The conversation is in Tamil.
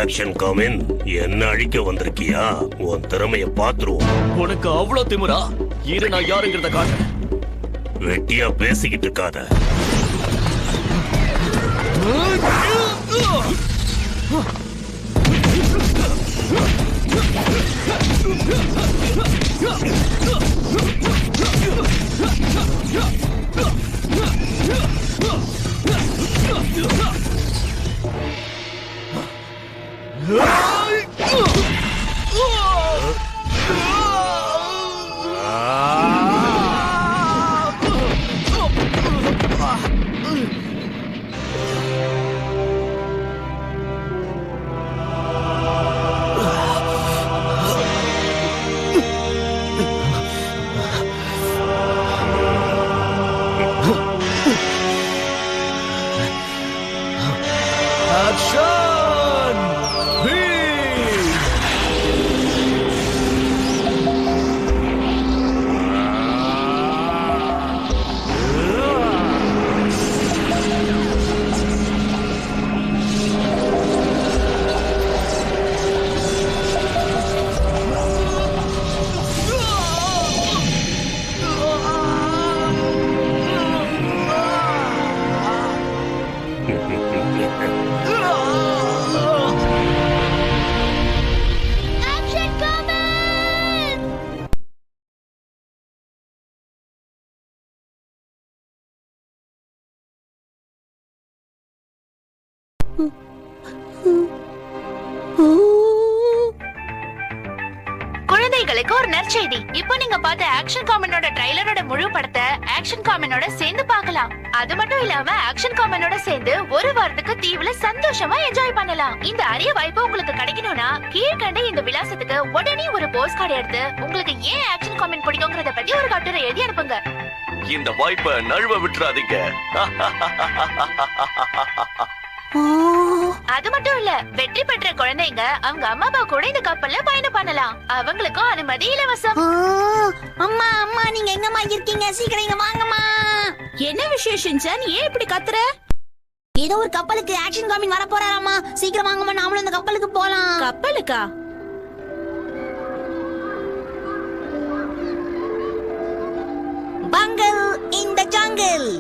ஆக்ஷன் காமின், என்ன அழிக்க வந்திருக்கியா? உன் திறமைய பாத்துருவோம். உனக்கு அவ்வளவு திமிரா? இரு, நான் யாருங்கிறத காட்டுறேன். வெட்டியா பேசிக்கிட்டு இருக்காத. Action! Beam! குழந்தைகளுக்கு ஒரு நற்செய்தி. இப்போ நீங்க பார்த்த ஆக்ஷன் காமெனோட ட்ரைலரோட முழு படத்தை ஆக்ஷன் காமெனோட சேர்ந்து பார்க்கலாம். அது மட்டும் இல்லாம ஆக்ஷன் காமெனோட சேர்ந்து ஒரு வாரத்துக்கு தீவுல சந்தோஷமா என்ஜாய் பண்ணலாம். இந்த அரிய வாய்ப்பு உங்களுக்கு கிடைக்கணும்னா கீழ்கண்ட இந்த விலாசத்துக்கு உடனே ஒரு போஸ்ட் கார்டு எடுத்து உங்களுக்கு ஏன் ஆக்ஷன் காமென் பிடிக்கும்ங்கறத பத்தி ஒரு கட்டுரை எழுதி அனுப்புங்க. இந்த வாய்ப்பை நழுவ விட்டுறாதீங்க. அது மட்டும் இல்ல, வெற்றி பெற்ற குழந்தைங்க அவங்க அம்மா அப்பா கூட இந்த கப்பல்ல பயணம் பண்ணலாம். அவங்களுக்கும் அனுமதி இலவசம். அம்மா அம்மா, நீங்க எங்கம்மா இருக்கீங்க? சீக்கிரம் இங்க வாங்கம்மா. என்ன விசேஷம் சார்? ஏன் இப்படி கத்துற? ஏதோ ஒரு கப்பலுக்கு ஆக்ஷன் காமிங் வர போறாராமா. சீக்கிரம் வாங்கம்மா, நாமளும் இந்த கப்பலுக்கு போலாம். கப்பலுக்கா? பங்கல் இந்த ஜங்கிள்.